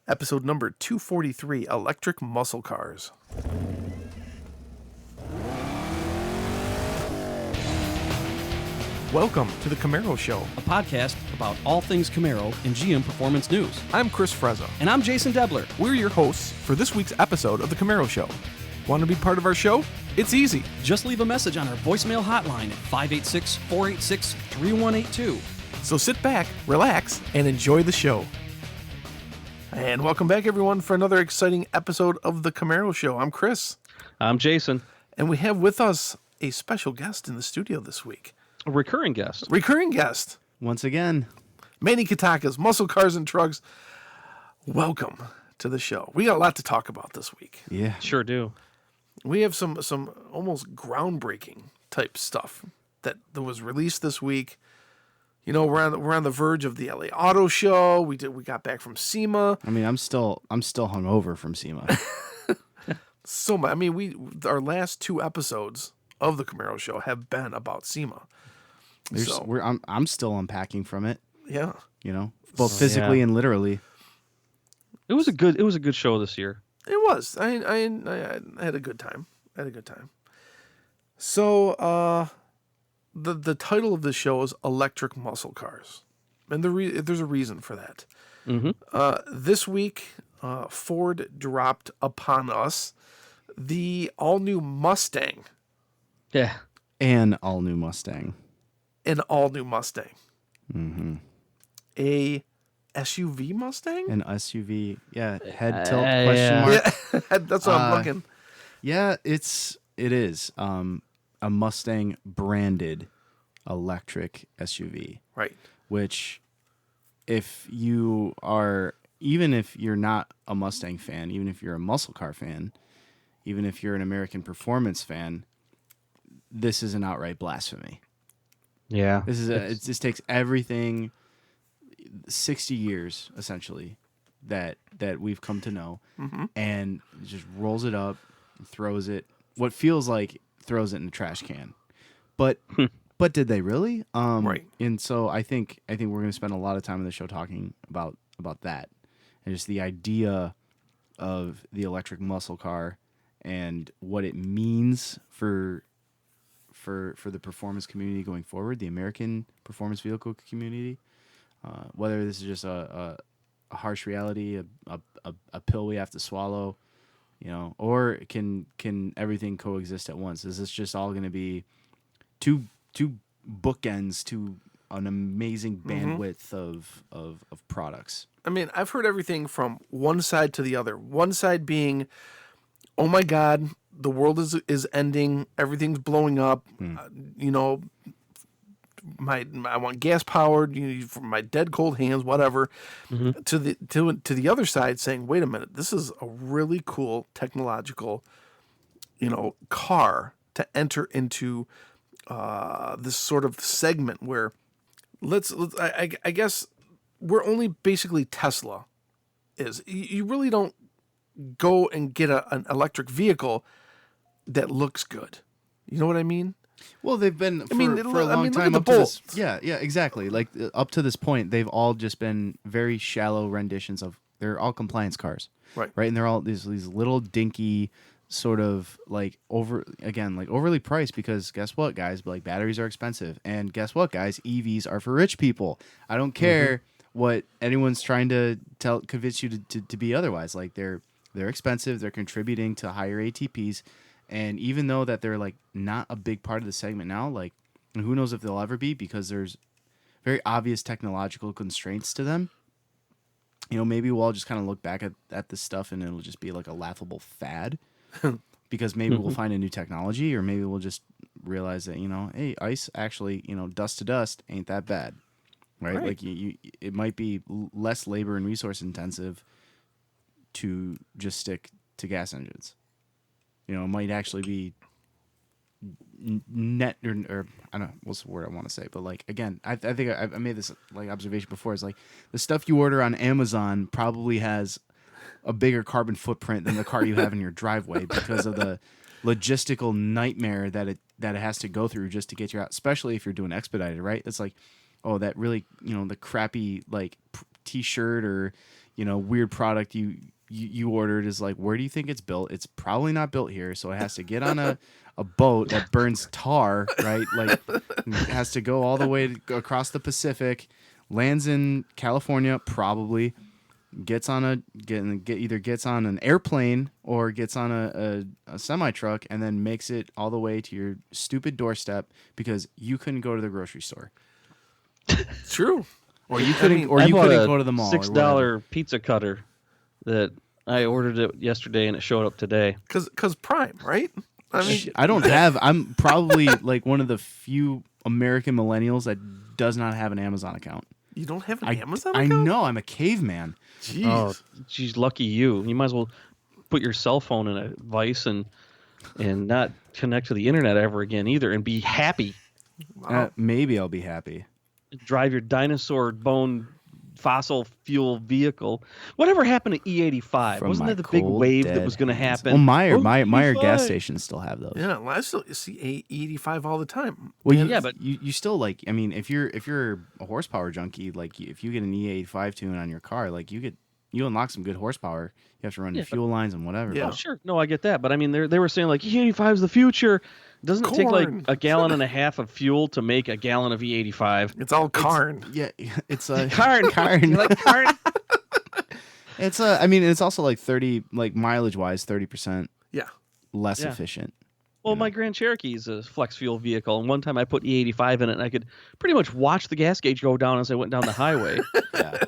episode number 243, Electric Muscle Cars. Welcome to the Camaro Show. A podcast about all things Camaro and GM Performance News. I'm Chris Frezza. And I'm Jason Debler. We're your hosts for this week's episode of the Camaro Show. Want to be part of our show? It's easy. Just leave a message on our voicemail hotline at 586-486-3182. So sit back, relax, and enjoy the show. And welcome back, everyone, for another exciting episode of the Camaro Show. I'm Chris. I'm Jason. And we have with us a special guest in the studio this week. A recurring guest. Recurring guest. Once again. Manny Katakis, Muscle Cars and Trucks. Welcome to the show. We got a lot to talk about this week. Yeah. Sure do. We have some almost groundbreaking type stuff that was released this week. You know, we're on the verge of the LA Auto Show. We got back from SEMA. I mean, I'm still hungover from SEMA. Our last two episodes of the Camaro Show have been about SEMA. I'm still unpacking from it. Yeah. You know, both physically and literally. It was a good show this year. It was. I had a good time. So, the title of the show is Electric Muscle Cars, and there's a reason for that. Mm-hmm. This week, Ford dropped upon us the all-new Mustang. Yeah. An all-new Mustang. An all-new Mustang. Mm-hmm. A SUV Mustang? An SUV. Yeah. Head tilt question mark. Yeah, that's what I'm looking. Yeah, it is. A Mustang branded electric SUV. Right. Which, even if you're not a Mustang fan, even if you're a muscle car fan, even if you're an American performance fan, this is an outright blasphemy. Yeah. This takes everything 60 years essentially that we've come to know, mm-hmm. and just rolls it up, throws it in the trash can. But did they really? Right. And so I think we're going to spend a lot of time in the show talking about that, and just the idea of the electric muscle car and what it means for the performance community going forward, the American performance vehicle community. Whether this is just a harsh reality, a pill we have to swallow, you know, or can everything coexist at once? Is this just all going to be two bookends to an amazing bandwidth of products? I mean, I've heard everything from one side to the other. One side being, oh my God, the world is ending, everything's blowing up. You know, I want gas powered. For my dead cold hands, whatever. Mm-hmm. To the other side, saying, wait a minute, this is a really cool technological, car to enter into this sort of segment where I guess we're only basically Tesla is. You really don't go and get an electric vehicle that looks good. You know what I mean? Well, they've been for a long time. Look at the Bolt. Yeah, exactly. Like up to this point, they've all just been very shallow renditions of. They're all compliance cars, right? And they're all these little dinky, sort of overly priced because guess what, guys? Like batteries are expensive, and guess what, guys? EVs are for rich people. I don't care what anyone's trying to convince you to be otherwise. Like they're expensive. They're contributing to higher ATPs. And even though that they're like not a big part of the segment now, like, and who knows if they'll ever be, because there's very obvious technological constraints to them. You know, maybe we'll all just kind of look back at this stuff and it'll just be like a laughable fad, because maybe we'll find a new technology, or maybe we'll just realize that, hey, ICE actually, dust to dust ain't that bad, right? Like it might be less labor and resource intensive to just stick to gas engines. It might actually be net or I don't know what's the word I want to say, but like again, I think I made this like observation before. It's like the stuff you order on Amazon probably has a bigger carbon footprint than the car you have in your driveway because of the logistical nightmare that it has to go through just to get you out. Especially if you're doing expedited, right? It's like, oh, that really the crappy like T-shirt or weird product you ordered is like, where do you think it's built? It's probably not built here, so it has to get on a boat that burns tar, right? Like, it has to go all the way across the Pacific, lands in California, probably gets on either gets on an airplane or gets on a semi truck, and then makes it all the way to your stupid doorstep because you couldn't go to the grocery store. It's true. Or you couldn't go to the mall. $6 pizza cutter that I ordered it yesterday and it showed up today. Because Prime, right? I mean, I'm probably like one of the few American millennials that does not have an Amazon account. You don't have an Amazon I account? know, I'm a caveman. Jeez. Oh, geez, lucky you. You might as well put your cell phone in a vice and not connect to the internet ever again either and be happy. Wow. Maybe I'll be happy. Drive your dinosaur bone fossil fuel vehicle. Whatever happened to E85? From Wasn't my there the big cold, wave that dead was going to hands. happen? Well, Meyer gas E85. stations still have those. Yeah, well, I still see E85 all the time. Well, Yeah, but you still like. I mean, if you're a horsepower junkie, like if you get an E85 tune on your car, like you unlock some good horsepower. You have to run the fuel lines and whatever. Yeah. oh, sure. No, I get that. But I mean, they were saying like E85 is the future. Doesn't it take like Corn. a gallon and a half of fuel to make a gallon of E85? It's all Karn. Yeah, it's a Karn. You like Karn? It's I mean, it's also like 30, like mileage wise, 30% Yeah. less Yeah. efficient. Well, my Grand Cherokee is a flex fuel vehicle, and one time I put E85 in it, and I could pretty much watch the gas gauge go down as I went down the highway. Yeah.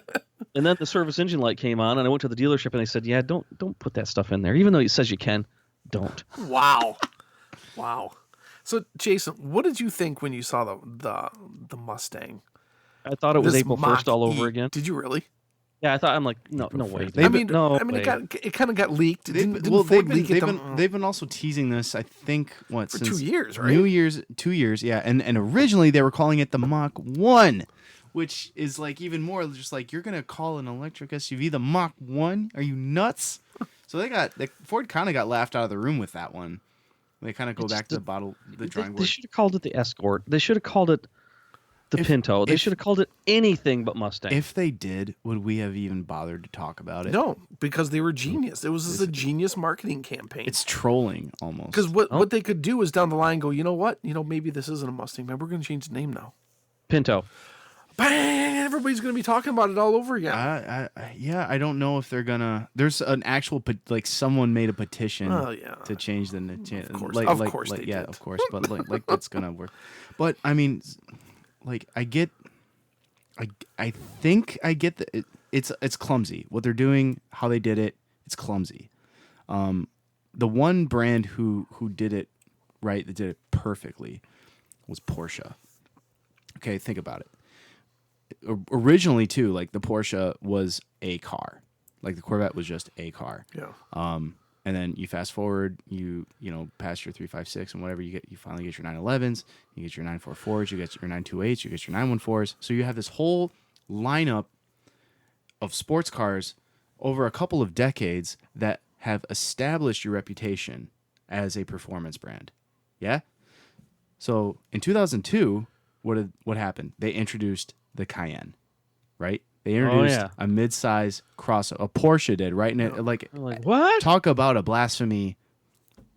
And then the service engine light came on, and I went to the dealership, and they said, "Yeah, don't put that stuff in there, even though it says you can. Don't." Wow. Wow. So, Jason, what did you think when you saw the Mustang? I thought it was This April 1st all Mach-E. over again. Did you really? Yeah, I'm like, no way. They- I mean, no way. it kind of got leaked. Didn't Well, Ford they've leak it? they've been also teasing this. I think for since 2 years, right? New Year's, 2 years, yeah. And originally they were calling it the Mach 1, which is like even more just like, you're gonna call an electric SUV the Mach 1? Are you nuts? So Ford kind of got laughed out of the room with that one. They kind of go back to the drawing They board. should have called it the Escort. They should have called it the Pinto. They should have called it anything but Mustang. If they did, would we have even bothered to talk about it? No, because they were genius. It was a genius marketing campaign. It's trolling almost. Because what they could do is down the line go, you know what? Maybe this isn't a Mustang. Maybe we're going to change the name now. Pinto. Bang! Everybody's going to be talking about it all over again. I don't know if they're gonna. There's an actual like someone made a petition Oh, yeah. to change the Of course. like, Of like, course like, they yeah, did. of course, but like that's gonna work. But I mean, like I think I get that it's clumsy what they're doing, how they did it. It's clumsy. The one brand who did it right, that did it perfectly, was Porsche. Okay, think about it. Originally too, like the Porsche was a car, like the Corvette was just a car. Yeah. And then you fast forward, you past your 356 and whatever, you finally get your 911s, you get your 944s, you get your 928s, you get your 914s. So you have this whole lineup of sports cars over a couple of decades that have established your reputation as a performance brand. Yeah. So in 2002, what happened? They introduced the Cayenne, right? They introduced a mid-size crossover. A Porsche did, right? And I'm like, what? Talk about a blasphemy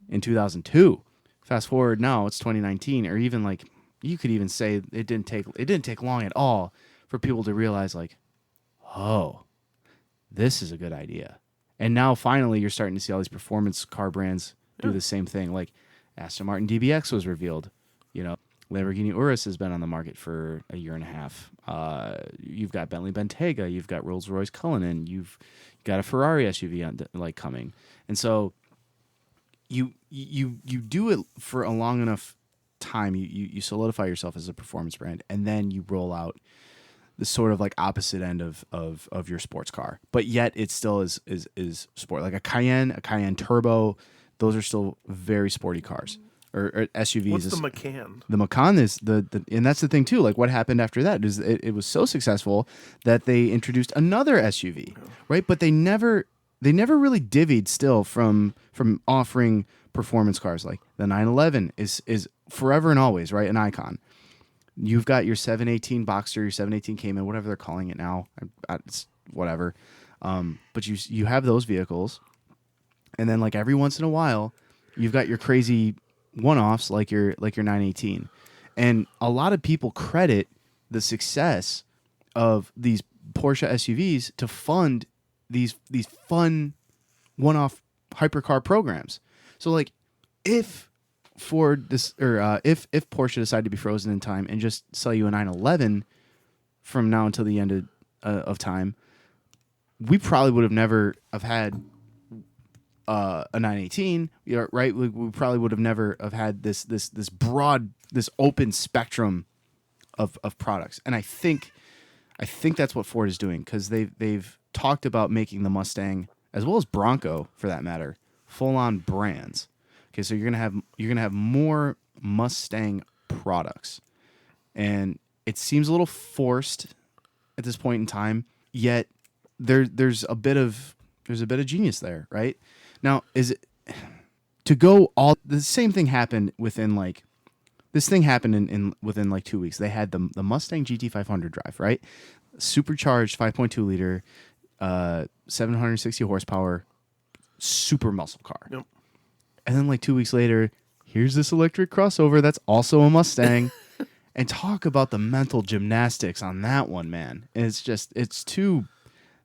in 2002. Fast forward now, it's 2019, or even like you could even say it didn't take long at all for people to realize like, oh, this is a good idea. And now finally you're starting to see all these performance car brands do the same thing. Like Aston Martin DBX was revealed, Lamborghini Urus has been on the market for a year and a half. You've got Bentley Bentayga, you've got Rolls-Royce Cullinan, you've got a Ferrari SUV coming, and so you do it for a long enough time. You solidify yourself as a performance brand, and then you roll out the sort of like opposite end of your sports car, but yet it still is sport. Like a Cayenne Turbo, those are still very sporty cars. Or SUVs. What's the Macan? The Macan is the and that's the thing too. Like what happened after that is it was so successful that they introduced another SUV, right? But they never really divvied still from offering performance cars. Like the 911 is forever and always, right? An icon. You've got your 718 Boxster, your 718 Cayman, whatever they're calling it now. It's whatever. But you have those vehicles, and then like every once in a while, you've got your crazy one-offs like your 918, and a lot of people credit the success of these Porsche SUVs to fund these fun one-off hypercar programs. So like if Ford this or if Porsche decided to be frozen in time and just sell you a 911 from now until the end of time, we probably would have never have had a 918, right? We probably would have never have had this broad, this open spectrum of products. And I think that's what Ford is doing, because they've talked about making the Mustang, as well as Bronco for that matter, full on brands. Okay, so you're gonna have more Mustang products, and it seems a little forced at this point in time. Yet there's a bit of genius there, right? Now, is it to go all the same thing happened within like this thing happened in within like 2 weeks. They had the Mustang GT 500 drive, right? Supercharged 5.2 liter, 760 horsepower, super muscle car. Yep. And then like 2 weeks later, here's this electric crossover that's also a Mustang. And talk about the mental gymnastics on that one, man. And it's too.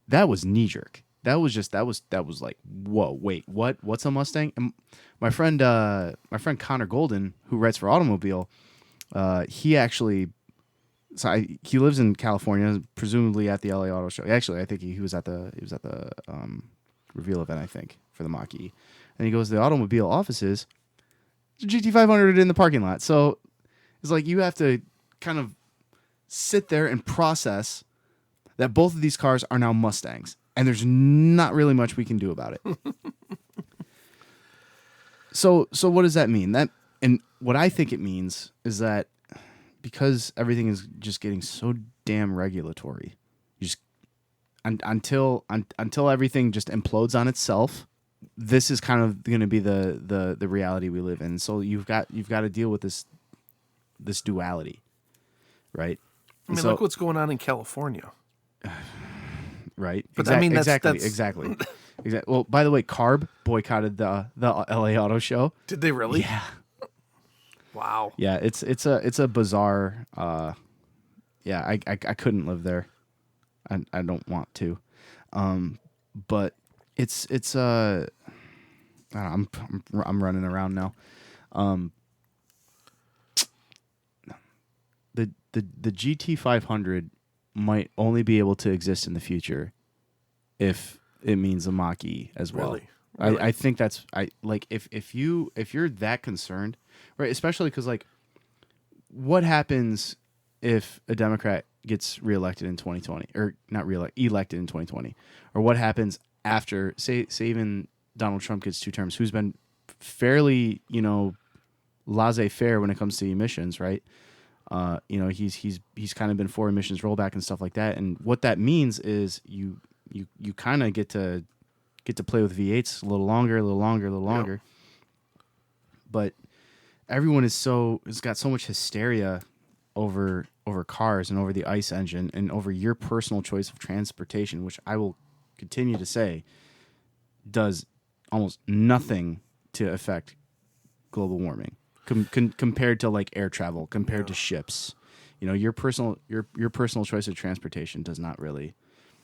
That was knee jerk. That was like, whoa, wait, what? What's a Mustang? And my friend Connor Golden, who writes for Automobile, he actually, he lives in California, presumably at the LA Auto Show. Actually, I think he was at the reveal event, I think, for the Mach-E. And he goes to the Automobile offices. GT500 in the parking lot. So it's like you have to kind of sit there and process that both of these cars are now Mustangs, and there's not really much we can do about it. So what does that mean? And what I think it means is that because everything is just getting so damn regulatory, you just until everything just implodes on itself, this is kind of going to be the reality we live in. So you've got to deal with this duality, right? I mean, look what's going on in California. Right. But I mean, exactly. Well, by the way, CARB boycotted the LA Auto Show. Did they really? Yeah. Wow. Yeah, it's a bizarre. Yeah, I couldn't live there. I don't want to, but it's I'm running around now. The GT500 might only be able to exist in the future if it means a Mach-E as well. Really? Really? I think that's if you're that concerned, right? Especially because like, what happens if a Democrat gets reelected in 2020, or not elected in 2020, or what happens after say even Donald Trump gets 2 terms, who's been fairly laissez-faire when it comes to emissions, right? He's kind of been for emissions rollback and stuff like that, and what that means is you kind of get to play with V8s a little longer. But everyone has got so much hysteria over cars and over the ICE engine and over your personal choice of transportation, which I will continue to say does almost nothing to affect global warming compared to like air travel, compared to ships. Your personal choice of transportation does not really.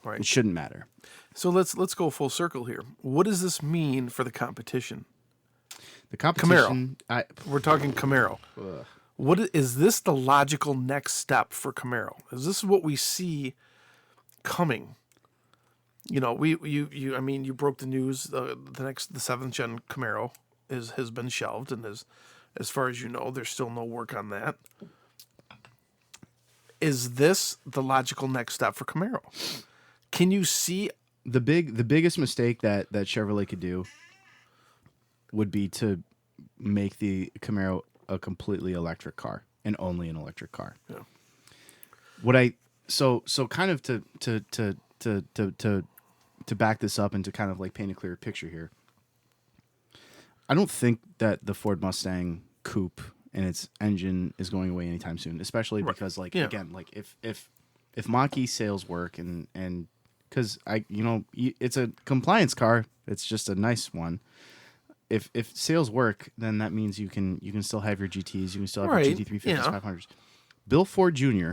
Right. It shouldn't matter. So let's go full circle here. What does this mean for the competition? The competition. Camaro. We're talking Camaro. What is this the logical next step for Camaro? Is this what we see coming? You broke the news. The 7th gen Camaro has been shelved, and as far as you know, there's still no work on that. Is this the logical next step for Camaro? Can you see the biggest mistake that Chevrolet could do would be to make the Camaro a completely electric car and only an electric car. Yeah. So kind of to back this up and to kind of like paint a clearer picture here. I don't think that the Ford Mustang Coupe and its engine is going away anytime soon, especially because again, like if Mach-E sales work and because it's a compliance car. It's just a nice one. If sales work, then that means you can still have your GTs. You can still have your GT350s, yeah. 500s. Bill Ford Jr.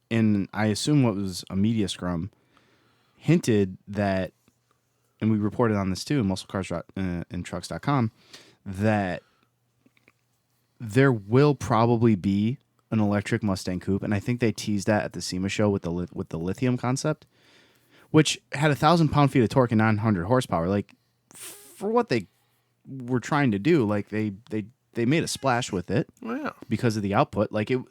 In I assume what was a media scrum, hinted that, and we reported on this too in musclecars.and trucks.com, that there will probably be an electric Mustang coupe, and I think they teased that at the SEMA show with the lithium concept, which had 1,000 pound-feet of torque and 900 horsepower. Like, for what they were trying to do, like they made a splash with it because of the output. Like, to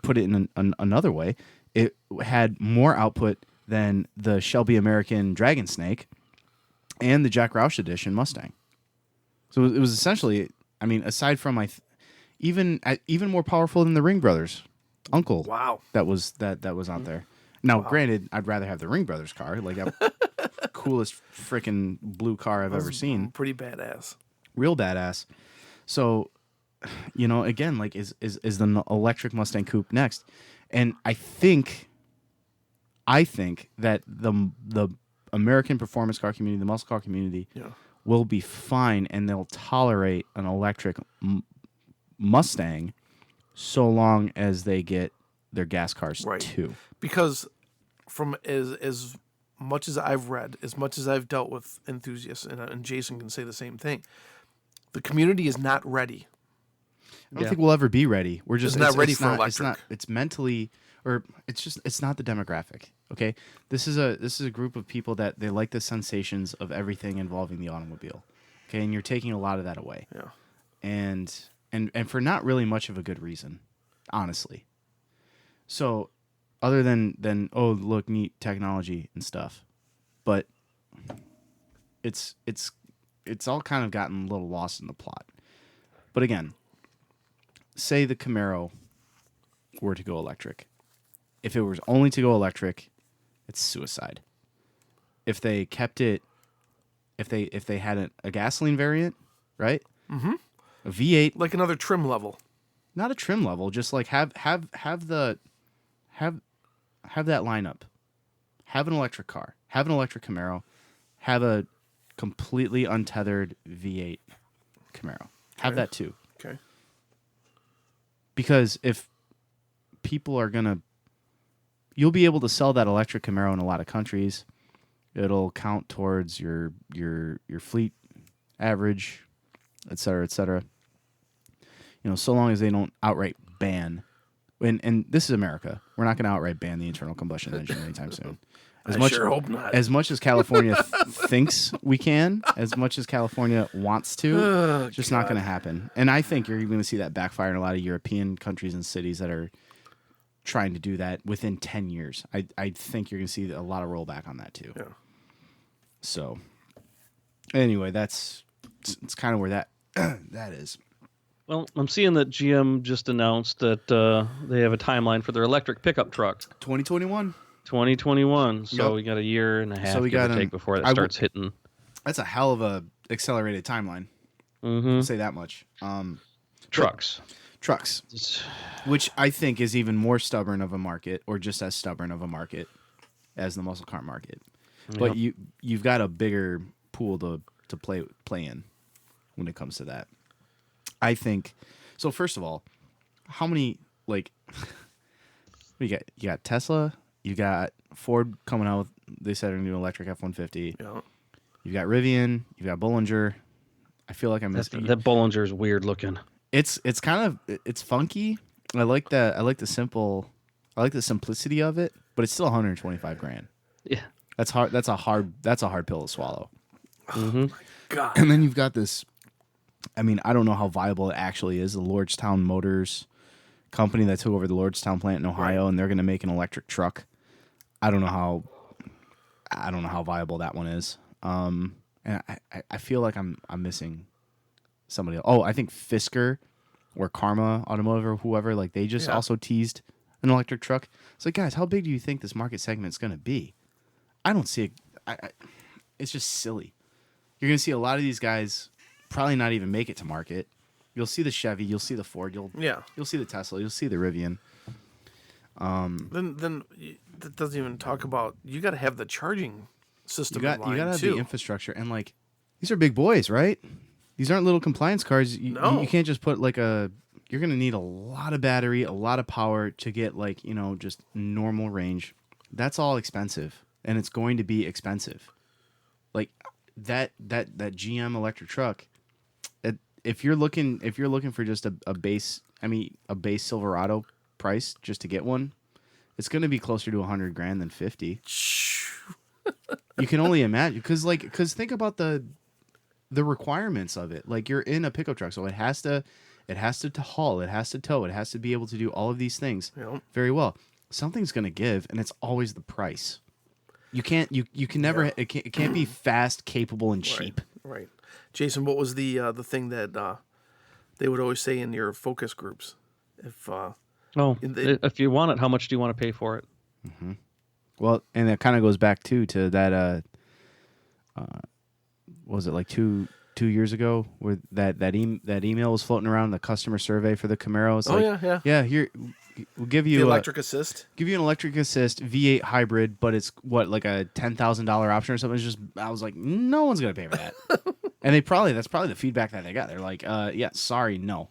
put it in another way, it had more output than the Shelby American Dragon Snake and the Jack Roush edition Mustang. So it was essentially, I mean, aside from even more powerful than the Ring Brothers Uncle. Wow. That was out there. Now, granted, I'd rather have the Ring Brothers car, like that coolest freaking blue car I've ever seen. Pretty badass. Real badass. So, again, like is the electric Mustang coupe next? And I think that the American performance car community, the muscle car community, will be fine, and they'll tolerate an electric Mustang so long as they get their gas cars too. Because from as much as I've read, as much as I've dealt with enthusiasts, and Jason can say the same thing, the community is not ready. I don't think we'll ever be ready. We're just not ready for electric. It's mentally, or it's not the demographic. Okay, this is a group of people that they like the sensations of everything involving the automobile. Okay, and you're taking a lot of that away. Yeah, and for not really much of a good reason, honestly. So, other than oh, look, neat technology and stuff, but it's all kind of gotten a little lost in the plot. But again, say the Camaro were to go electric. If it was only to go electric, it's suicide. If they kept it, if they had a gasoline variant, right? Mm-hmm. A V8, like another trim level. Not a trim level, just like have that lineup. Have an electric car. Have an electric Camaro. Have a completely untethered V8 Camaro. Have that too. Okay. Because if people are gonna, you'll be able to sell that electric Camaro in a lot of countries. It'll count towards your fleet average, et cetera, et cetera. So long as they don't outright ban, and this is America, we're not going to outright ban the internal combustion engine anytime soon. I sure hope not. As much as California thinks we can, as much as California wants to, just not going to happen. And I think you're going to see that backfire in a lot of European countries and cities that are trying to do that within 10 years. I think you're going to see a lot of rollback on that too. Yeah. So, anyway, it's kind of where that is. Well, I'm seeing that GM just announced that they have a timeline for their electric pickup truck. 2021. 2021. So Yep. we got a year and a half So we got take before that starts hitting. That's a hell of a accelerated timeline. Mm-hmm. I'll say that much. Trucks. Which I think is even more stubborn of a market, or just as stubborn of a market as the muscle car market. Yep. But you've got a bigger pool to play in when it comes to that. I think so. First of all, how many you got Tesla, you got Ford coming out with, they said, a new electric F-150. Yeah. You've got Rivian, you've got Bollinger. I feel like I missed that Bollinger is weird looking. It's kind of it's funky. I like that. I like the simplicity of it, but it's still $125,000. Yeah, that's hard. That's a hard pill to swallow. Mm-hmm. God. And then you've got this. I mean, I don't know how viable it actually is. The Lordstown Motors company that took over the Lordstown plant in Ohio, and they're going to make an electric truck. I don't know how viable that one is. And I feel like I'm missing somebody else. Oh, I think Fisker or Karma Automotive or whoever, like they just also teased an electric truck. It's like, guys, how big do you think this market segment is going to be? I don't see it. It's just silly. You're going to see a lot of these guys probably not even make it to market. You'll see the Chevy, you'll see the Ford, you'll see the Tesla, you'll see the Rivian. Then that doesn't even talk about. You got to have the charging system. You got to have too. the infrastructure, and like these are big boys, right? These aren't little compliance cars. No. You can't just put like a. You're gonna need a lot of battery, a lot of power to get like just normal range. That's all expensive, and it's going to be expensive. Like that GM electric truck. If you're looking for just a base Silverado price just to get one, it's going to be closer to $100,000 than $50,000. You can only imagine because think about the requirements of it. Like you're in a pickup truck, so it has to haul, it has to tow, it has to be able to do all of these things very well. Something's going to give, and it's always the price. You can never it can't be fast, capable, and cheap. Right. Jason, what was the thing that they would always say in your focus groups? If Mm-hmm. Well, and that kind of goes back to that. What was it like 2 years ago where that email was floating around, the customer survey for the Camaro? It's yeah. Here, we'll give you the electric assist. Give you an electric assist V8 hybrid, but it's like a $10,000 option or something. It's just I was like, no one's gonna pay for that. And that's probably the feedback that they got. They're like, yeah, sorry, no.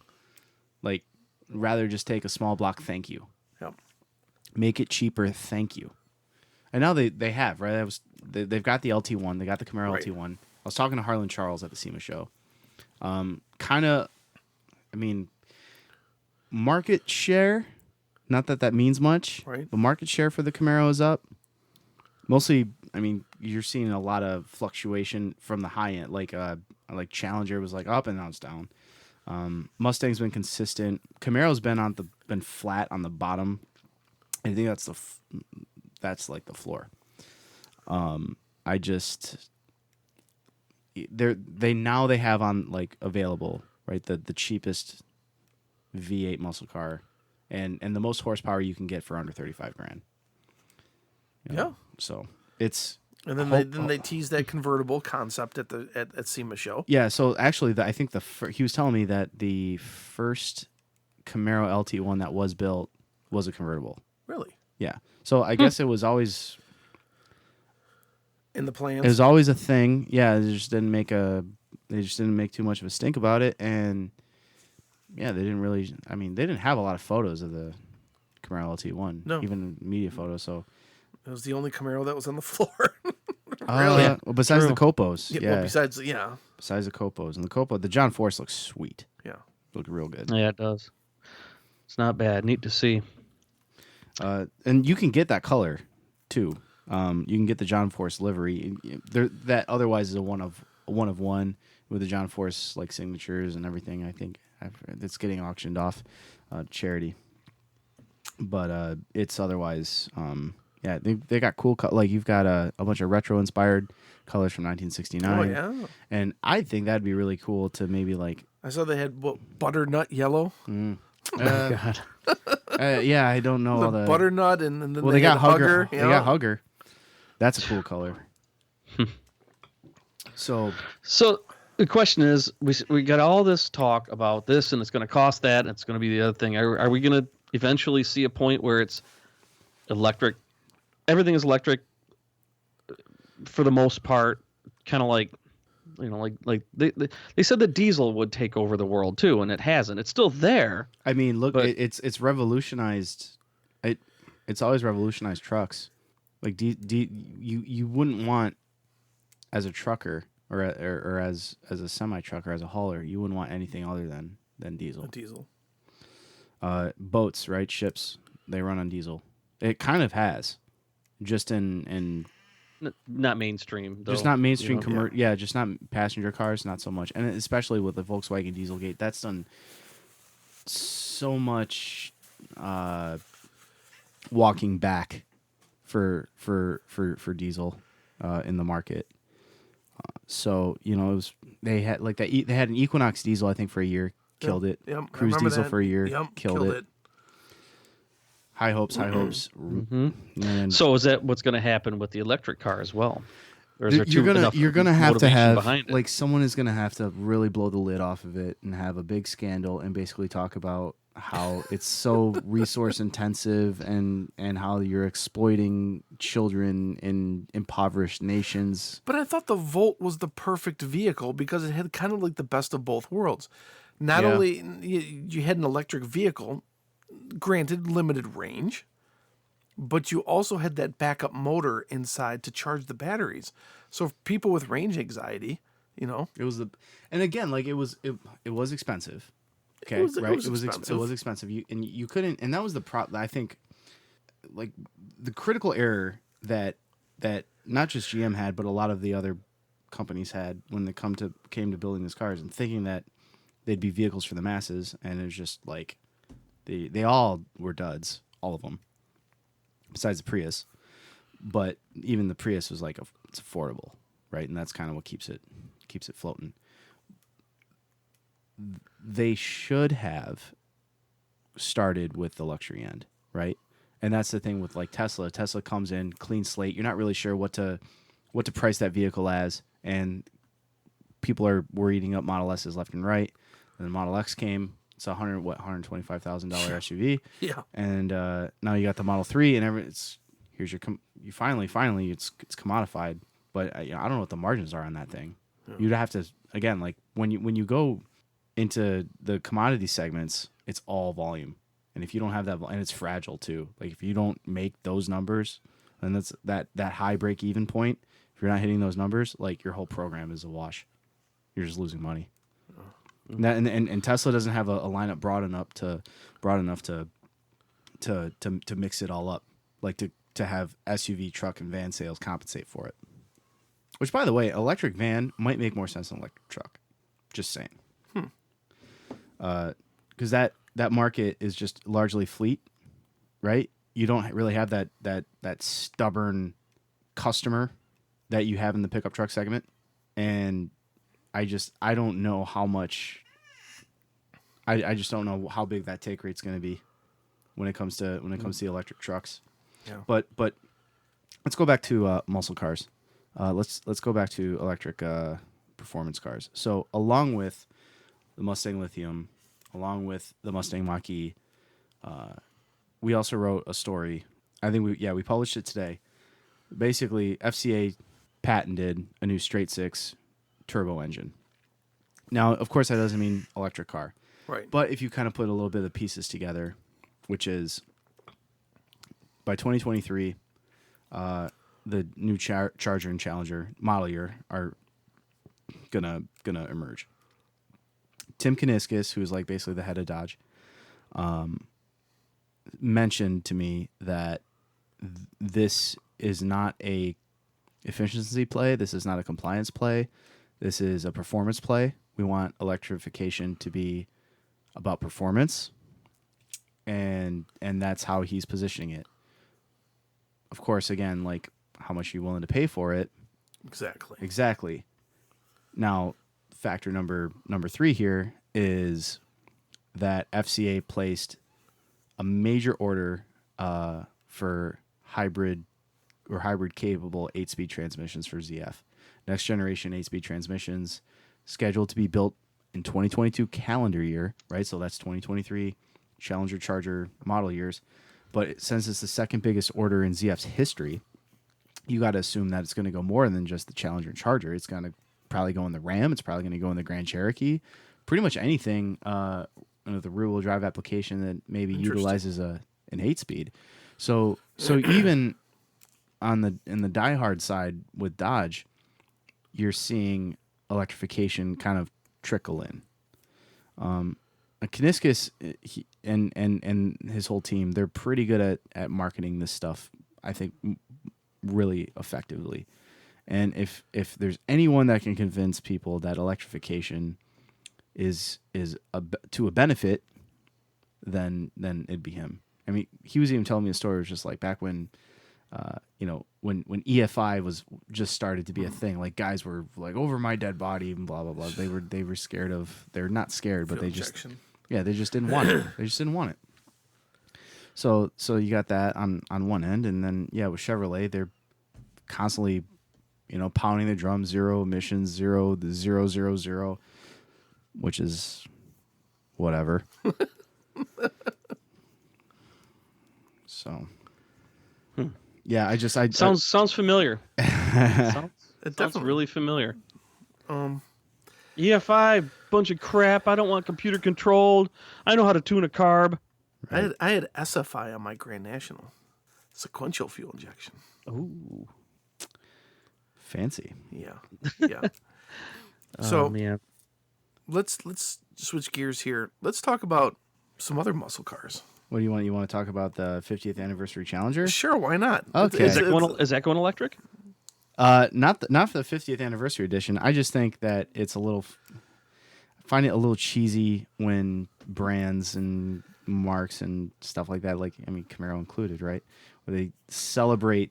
Like, rather just take a small block, thank you. Yep. Make it cheaper, thank you. And now they have, right? They've got the LT1, they got the Camaro LT1. I was talking to Harlan Charles at the SEMA show. Market share, not that means much, right? But market share for the Camaro is up. Mostly, you're seeing a lot of fluctuation from the high end. Like Challenger was like up and now it's down. Mustang's been consistent. Camaro's been flat on the bottom. I think that's like the floor. They have on like available, right, the cheapest V8 muscle car and the most horsepower you can get for under $35,000. Yeah. So it's and then they teased that convertible concept at SEMA show. Yeah. So actually, I think he was telling me that the first Camaro LT1 that was built was a convertible. Really? Yeah. So I guess it was always in the plans. It was always a thing. Yeah. They just didn't make too much of a stink about it, and yeah, they didn't really. They didn't have a lot of photos of the Camaro LT1. No. Even media photos. So. It was the only Camaro that was on the floor. Really? Well, besides the Copos. Yeah. Well, besides the Copos. And the John Force looks sweet. Yeah. Looked real good. Yeah, it does. It's not bad. Neat to see. And you can get that color, too. You can get the John Force livery. That otherwise is a one of one with the John Force like signatures and everything. I think it's getting auctioned off charity. But it's otherwise... yeah, they got cool like you've got a bunch of retro inspired colors from 1969. Oh yeah, and I think that'd be really cool to maybe like. I saw they had butternut yellow. God. Yeah, I don't know all the butternut and then they got Hugger. You They got Hugger. That's a cool color. So the question is, we got all this talk about this, and it's going to cost that, and it's going to be the other thing. Are we going to eventually see a point where it's electric? Everything is electric for the most part, kind of like, like they said that diesel would take over the world too, and it hasn't. It's still there. Look, it's revolutionized. It's always revolutionized trucks. Like you wouldn't want as a trucker or as a semi trucker, as a hauler, you wouldn't want anything other than diesel. Diesel. Boats, right? Ships, they run on diesel. It kind of has. Just in not mainstream though. Just not mainstream yeah, just not passenger cars, not so much. And especially with the Volkswagen Dieselgate, that's done so much walking back for diesel in the market. So, it was they had like that they had an Equinox diesel I think for a year, killed it. Yep, Cruise diesel that. for a year, Yep, killed it. High hopes. Mm-hmm. And so is that what's going to happen with the electric car as well? Or is there you're gonna have to have behind it? like someone is gonna have to really blow the lid off of it and have a big scandal and basically talk about how it's so resource intensive and how you're exploiting children in impoverished nations. But I thought the Volt was the perfect vehicle because it had kind of like the best of both worlds. Not Yeah. only you had an electric vehicle, granted limited range, but you also had that backup motor inside to charge the batteries. So for people with range anxiety, you know, It was and again, like it was expensive. Okay, was- it right? was It expensive. was expensive. You couldn't, and that was the I think, like the critical error that not just GM had, but a lot of the other companies had when they came to building these cars and thinking that they'd be vehicles for the masses, and it was just like they all were duds, all of them, besides the Prius. But even the Prius was like it's affordable, right? And that's kind of what keeps it floating. They should have started with the luxury end, right? And that's the thing with like Tesla. Tesla comes in clean slate. You're not really sure what to price that vehicle as, and people were eating up Model S's left and right. And the Model X came. It's a $125,000 SUV. yeah. And now you got the Model 3, and here's your you finally it's commodified. But I don't know what the margins are on that thing. Yeah. You'd have to, again, like when you go into the commodity segments, it's all volume. And if you don't have that, and it's fragile too. Like if you don't make those numbers, and that's that high break even point, if you're not hitting those numbers, like your whole program is a wash. You're just losing money. And Tesla doesn't have a lineup broad enough to mix it all up, like to have SUV, truck, and van sales compensate for it. Which, by the way, electric van might make more sense than electric truck. Just saying. Because that market is just largely fleet, right? You don't really have that stubborn customer that you have in the pickup truck segment, and I don't know how much. I just don't know how big that take rate's going to be when it comes to the electric trucks. Yeah. But let's go back to muscle cars. Let's go back to electric performance cars. So along with the Mustang Lithium, along with the Mustang Mach-E, we also wrote a story. I think we published it today. Basically, FCA patented a new straight six turbo engine. Now, of course, that doesn't mean electric car. Right. But if you kind of put a little bit of the pieces together, which is by 2023, the new Charger and Challenger model year are gonna emerge. Tim Kuniskis, who's like basically the head of Dodge, mentioned to me that this is not a efficiency play. This is not a compliance play. This is a performance play. We want electrification to be about performance, and that's how he's positioning it. Of course, again, like how much are you willing to pay for it? Exactly. Now, factor number 3 here is that FCA placed a major order for hybrid capable 8-speed transmissions for ZF. Next generation 8-speed transmissions scheduled to be built in 2022 calendar year, right? So that's 2023 Challenger Charger model years. But since it's the second biggest order in ZF's history, you got to assume that it's going to go more than just the Challenger and Charger. It's going to probably go in the Ram. It's probably going to go in the Grand Cherokee. Pretty much anything with a rear-wheel drive application that maybe utilizes an 8-speed. So even in the diehard side with Dodge, you're seeing electrification kind of trickle in. Kuniskis and his whole team, they're pretty good at marketing this stuff, I think, really effectively. And if there's anyone that can convince people that electrification is to a benefit, then it'd be him. I mean, he was even telling me a story. It was just like back when, when EFI was just started to be a thing. Like guys were like over my dead body and blah blah blah. They were scared of. They're not scared, but they just didn't want it. They just didn't want it. So you got that on one end, and then with Chevrolet, they're constantly, pounding the drum, zero emissions, zero, which is whatever. So, yeah, I sounds familiar. sounds definitely. really familiar. Um, EFI, bunch of crap. I don't want computer controlled. I know how to tune a carb. I had SFI on my Grand National, sequential fuel injection. Ooh. fancy. Yeah. So man. let's switch gears here. Let's talk about some other muscle cars. What do you want? You want to talk about the 50th anniversary Challenger? Sure, why not? Okay. Is that going electric? Not for the 50th anniversary edition. I just think that it's find it a little cheesy when brands and marks and stuff like that, Camaro included, right? Where they celebrate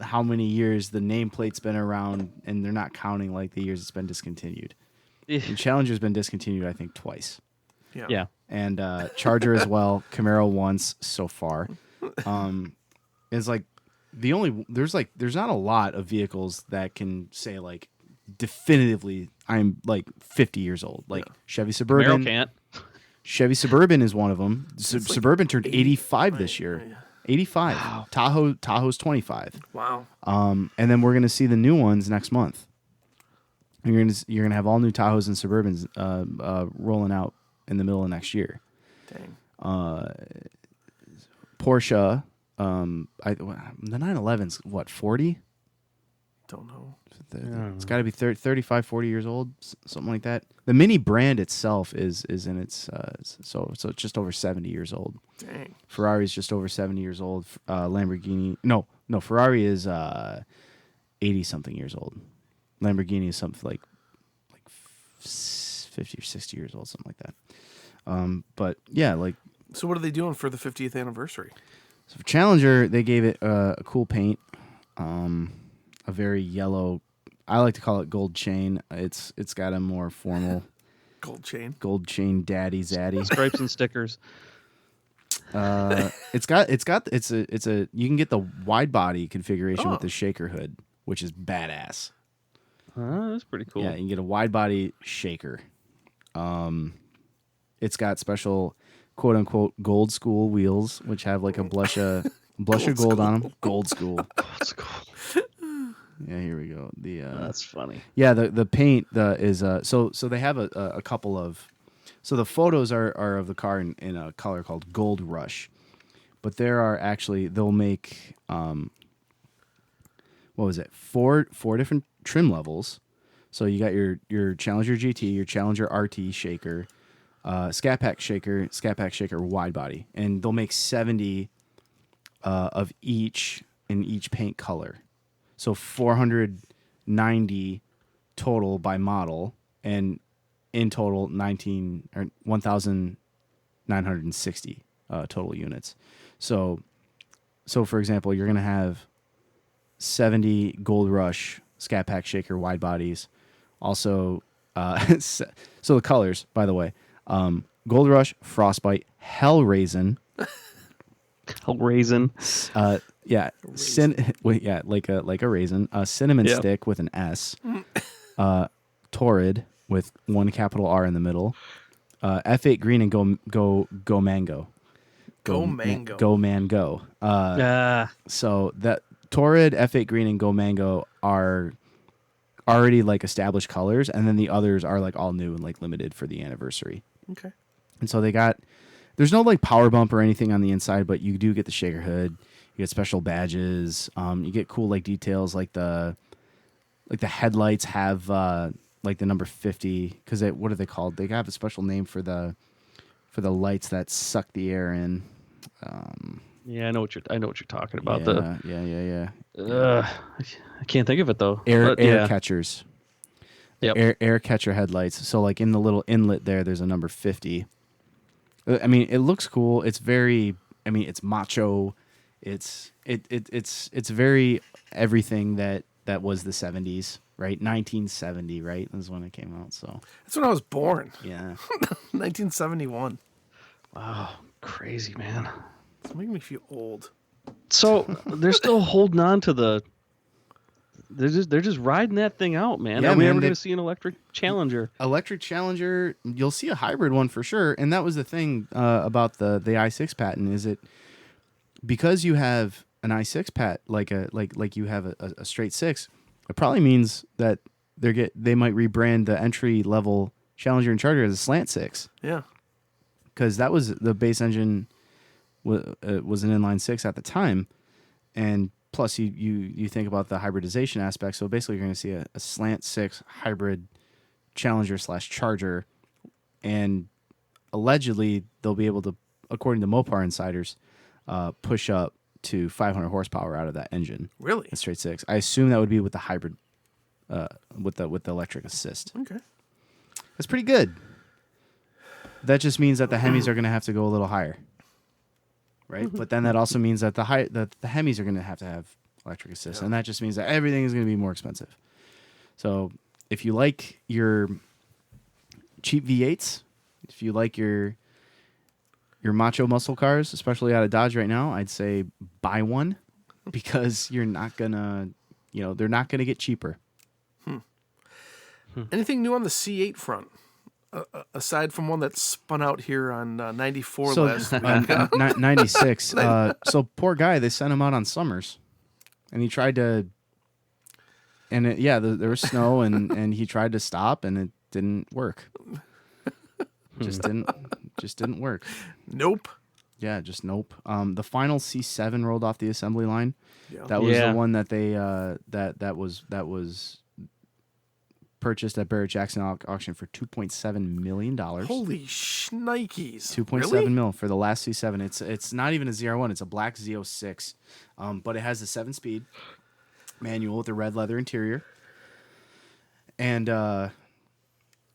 how many years the nameplate's been around, and they're not counting like the years it's been discontinued. And Challenger's been discontinued, I think, twice. Yeah. And Charger as well. Camaro once so far. It's like there's not a lot of vehicles that can say like definitively I'm like 50 years old. Like Chevy Suburban. Camaro can't. Chevy Suburban is one of them. Suburban turned 85 this year. Yeah. 85. Wow. Tahoe's 25. Wow. And then we're gonna see the new ones next month. And you're gonna have all new Tahoes and Suburbans rolling out in the middle of next year. Dang. Porsche, the 911's what, 40? Don't know. It's got to be 35, 40 years old, something like that. The Mini brand itself is in its so it's just over 70 years old. Dang. Ferrari's just over 70 years old. Lamborghini, no, Ferrari is 80 something years old. Lamborghini is something like 50 or 60 years old, something like that. But yeah, like. So what are they doing for the 50th anniversary? So for Challenger, they gave it a cool paint, a very yellow. I like to call it gold chain. It's got a more formal Gold chain daddy zaddy. Stripes and stickers. It's a you can get the wide body configuration with the shaker hood, which is badass. That's pretty cool. Yeah, you can get a wide body shaker. It's got special quote unquote gold school wheels, which have like a blush of gold on them. Gold school. That's cool. Yeah, here we go. That's funny. Yeah, the paint is so they have a couple of, so the photos are of the car in a color called Gold Rush, but there are actually they'll make what was it, four different trim levels. So you got your Challenger GT, your Challenger RT shaker, Scat Pack shaker wide body, and they'll make 70 of each in each paint color. So 490 total by model, and in total 1,960 total units. So for example, you're gonna have 70 Gold Rush Scat Pack shaker wide bodies. Also, so the colors, by the way, Gold Rush, Frostbite, Hell Raisin. Raisin. Yeah, like a raisin. Cinnamon stick with an S. Torrid with one capital R in the middle. F8 green and go mango. Go mango. Go mango. So that Torrid, F8 green, and go mango are already like established colors, and then the others are like all new and like limited for the anniversary. Okay. And so there's no like power bump or anything on the inside, but you do get the shaker hood. You get special badges. You get cool like details like the headlights have like the number 50, because what are they called? They have a special name for the lights that suck the air in. Yeah, I know what you're talking about. Yeah. I can't think of it though. Air catchers. Yep. Air catcher headlights. So like in the little inlet there's a number 50. I mean, it looks cool. It's very. I mean, it's macho. It's very everything that was the 70s, right? 1970, right? Is when it came out. So that's when I was born. Yeah. 1971. Wow, crazy, man. It's making me feel old. So they're still holding on to they're just riding that thing out, man. Yeah, Are we man, ever going to see an electric Challenger? Electric Challenger, you'll see a hybrid one for sure. And that was the thing about the i6 patent, is because you have an i6 pat like you have a straight six, it probably means that they might rebrand the entry level Challenger and Charger as a slant six. Yeah. Because that was the base engine was an inline six at the time, and plus you think about the hybridization aspect. So basically, you're going to see a slant six hybrid Challenger / Charger, and allegedly they'll be able to, according to Mopar insiders, push up to 500 horsepower out of that engine. Really? A straight six. I assume that would be with the hybrid, with the electric assist. Okay. That's pretty good. That just means that the Hemis are going to have to go a little higher, right? But then that also means that the Hemis are going to have electric assist, and that just means that everything is going to be more expensive. So if you like your cheap V8s, if you like your macho muscle cars, especially out of Dodge right now, I'd say buy one, because you're not gonna, they're not gonna get cheaper. Anything new on the C8 front? Aside from one that spun out here on 94 So last week. 96. So poor guy, they sent him out on Summers, and he tried to, and there was snow, and he tried to stop, and it didn't work. Just didn't work. Nope. Yeah, just nope. The final C7 rolled off the assembly line. Yeah. That was the one that they that was purchased at Barrett Jackson auction for $2.7 million. Holy shnikes. 2.7 really? mil for the last C7. It's not even a ZR1, it's a black Z06. But it has a 7-speed manual with a red leather interior. And let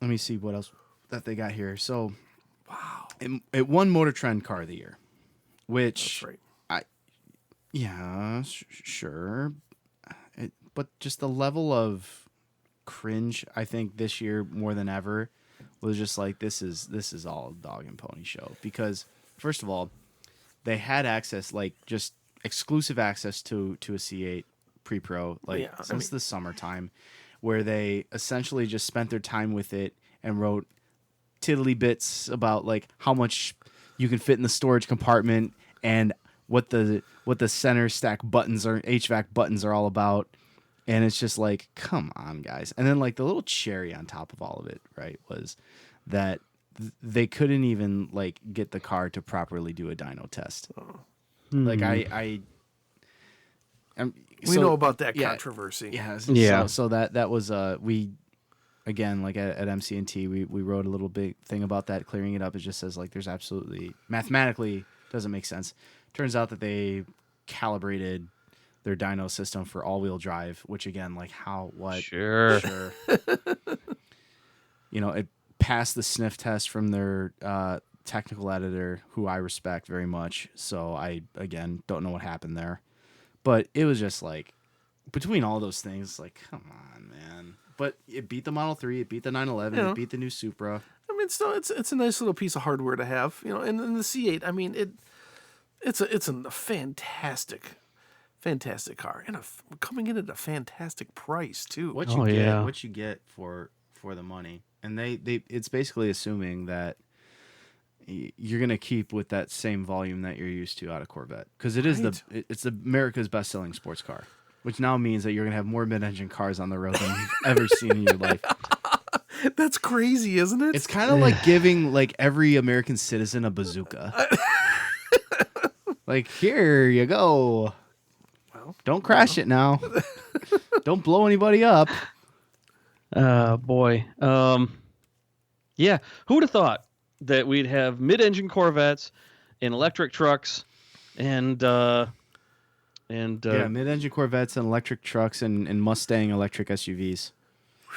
me see what else that they got here. So Wow. it won Motor Trend Car of the Year, which That's right. Sure. But just the level of cringe, I think this year more than ever, was just like, this is all a dog and pony show. Because first of all, they had access, like just exclusive access to a C8 pre-pro since the summertime, where they essentially just spent their time with it and wrote tiddly bits about like how much you can fit in the storage compartment and what the center stack buttons or HVAC buttons are all about. And it's just like, come on, guys. And then like the little cherry on top of all of it, right, was that they couldn't even like get the car to properly do a dyno test. Like We know about that controversy. Yeah. So that was we, again, like at MC&T, we wrote a little big thing about that, clearing it up. It just says like there's absolutely, mathematically doesn't make sense. Turns out that they calibrated their dyno system for all-wheel drive, which again, like how, what? Sure. It passed the sniff test from their technical editor, who I respect very much. So I, again, don't know what happened there. But it was just like, between all those things, like, come on, man. But it beat the Model 3, it beat the 911, it beat the new Supra. I mean, still, it's a nice little piece of hardware to have, And the C8, I mean, it's a fantastic car, and coming in at a fantastic price too. What you get for the money, and they it's basically assuming that you're gonna keep with that same volume that you're used to out of Corvette, because it's America's best-selling sports car, which now means that you're gonna have more mid-engine cars on the road than you've ever seen in your life. That's crazy, isn't it? It's kind of like giving like every American citizen a bazooka. Like, here you go. Well, don't crash it now. Don't blow anybody up. Boy. Yeah. Who would have thought that we'd have mid-engine Corvettes and electric trucks and mid-engine Corvettes and electric trucks and Mustang electric SUVs.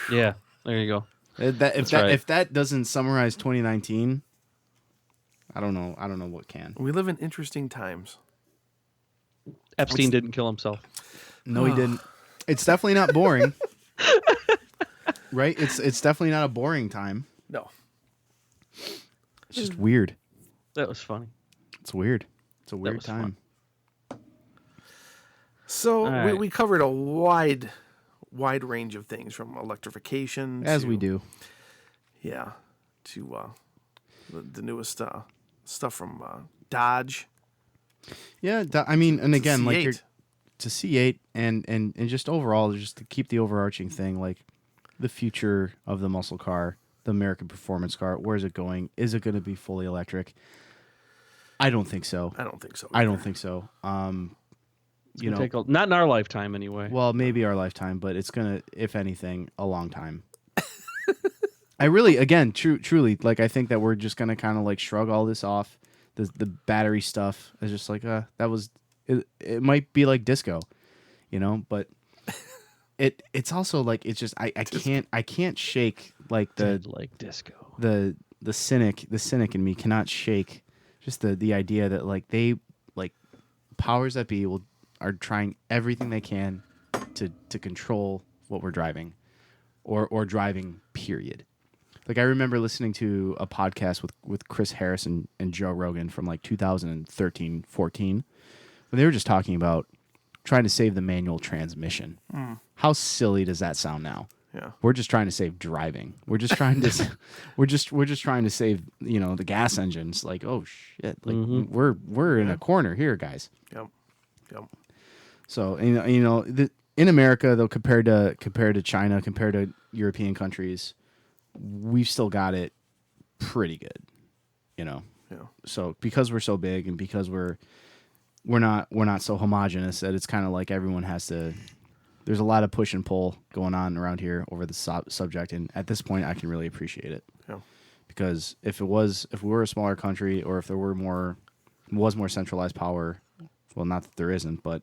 Yeah, there you go. If that doesn't summarize 2019, I don't know what can. We live in interesting times. Epstein didn't kill himself. No, he didn't. It's definitely not boring. Right? It's definitely not a boring time. No. It's just weird. That was funny. It's weird. It's a weird time. So we covered a wide range of things, from electrification we do. Yeah. To the newest stuff from Dodge. Yeah, I mean, and again, like C8. you're to C8 and just overall, just to keep the overarching thing, like the future of the muscle car, the American performance car, where's it going? Is it going to be fully electric? I don't think so. I don't think so. I don't think so. You know, Not in our lifetime anyway. well, maybe our lifetime, but it's gonna, if anything, a long time. I really, again, truly, like I think that we're just gonna kind of like shrug all this off. The battery stuff is just like that was it might be like disco, you know, but it's also like it's just I can't shake like like disco. the cynic in me cannot shake just the idea that like they like powers that be are trying everything they can to control what we're driving or driving, period. Like I remember listening to a podcast with Chris Harris and Joe Rogan from like 2013, 14, when they were just talking about trying to save the manual transmission. How silly does that sound now? Yeah. We're just trying to save driving. We're just trying to we're just trying to save, you know, the gas engines. Like, oh shit. Like we're in a corner here, guys. Yep. Yep. So, you know, in America though, compared to China, compared to European countries, we've still got it pretty good, you know. Yeah. So because we're so big and because we're not so homogenous that it's kind of like everyone has to. There's a lot of push and pull going on around here over the subject, and at this point, I can really appreciate it. Yeah. Because if we were a smaller country, or if there was more centralized power, well, not that there isn't, but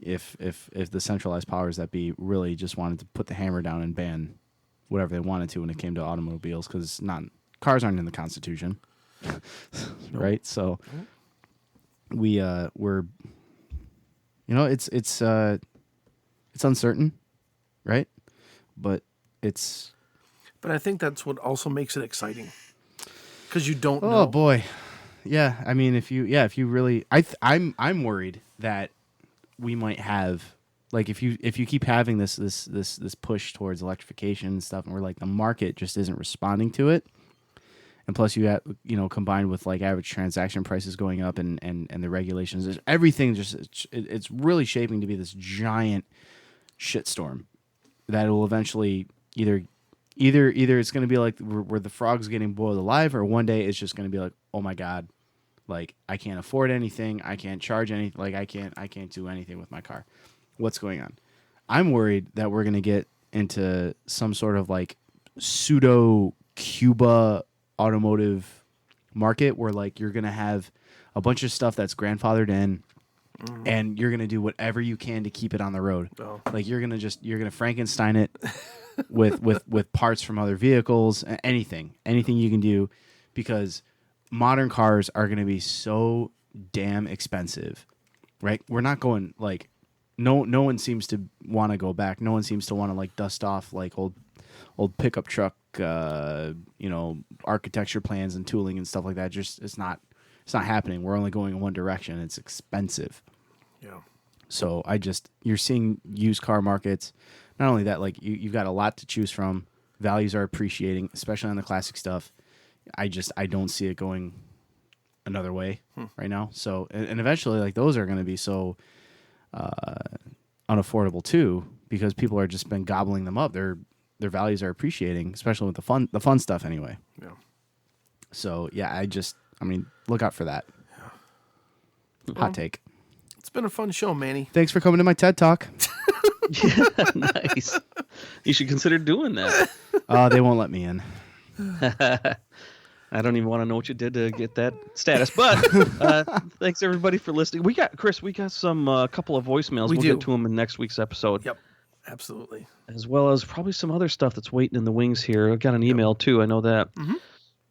if the centralized powers that be really just wanted to put the hammer down and ban whatever they wanted to when it came to automobiles, because cars aren't in the Constitution, right? So we're, you know, it's uncertain, right? But I think that's what also makes it exciting, because you don't know. Oh boy, yeah. I mean, if you really, I'm worried that we might have, like, if you keep having this push towards electrification and stuff, and we're like the market just isn't responding to it, and plus you have, you know, combined with like average transaction prices going up and the regulations, everything just it's really shaping to be this giant shitstorm that will eventually either it's going to be like where the frog's getting boiled alive, or one day it's just going to be like, oh my god, like I can't afford anything, I can't charge anything, like I can't do anything with my car. What's going on? I'm worried that we're going to get into some sort of like pseudo Cuba automotive market where like you're going to have a bunch of stuff that's grandfathered in. And you're gonna do whatever you can to keep it on the road. Oh. Like you're gonna Frankenstein it with parts from other vehicles, anything you can do, because modern cars are gonna be so damn expensive, right? We're not going like no one seems to want to go back. No one seems to want to like dust off like old pickup truck, you know, architecture plans and tooling and stuff like that. Just it's not happening. We're only going in one direction. It's expensive. Yeah. So you're seeing used car markets. Not only that, like you've got a lot to choose from. Values are appreciating, especially on the classic stuff. I don't see it going another way right now. So, and eventually like those are going to be so unaffordable too, because people are just been gobbling them up. Their values are appreciating, especially with the fun stuff anyway. Yeah. So yeah, I mean, look out for that. Yeah. Hot take. It's been a fun show, Manny. Thanks for coming to my TED Talk. Yeah, nice. You should consider doing that. They won't let me in. I don't even want to know what you did to get that status. But thanks everybody for listening. We got some couple of voicemails. We'll get to them in next week's episode. Yep, absolutely. As well as probably some other stuff that's waiting in the wings here. I've got an email too. I know that. Mm-hmm.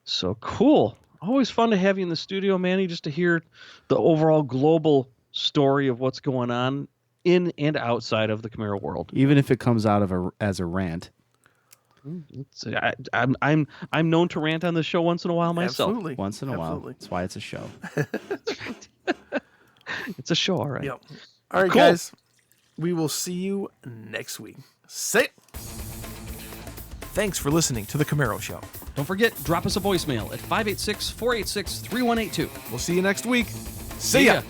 So cool. Always fun to have you in the studio, Manny, just to hear the overall global story of what's going on in and outside of the Camaro world. Even if it comes out as a rant. I'm known to rant on the show once in a while myself. Absolutely. Once in a while. That's why it's a show. That's right. It's a show, all right. Yep. All right, guys. We will see you next week. See. Thanks for listening to The Camaro Show. Don't forget, drop us a voicemail at 586-486-3182. We'll see you next week. See ya.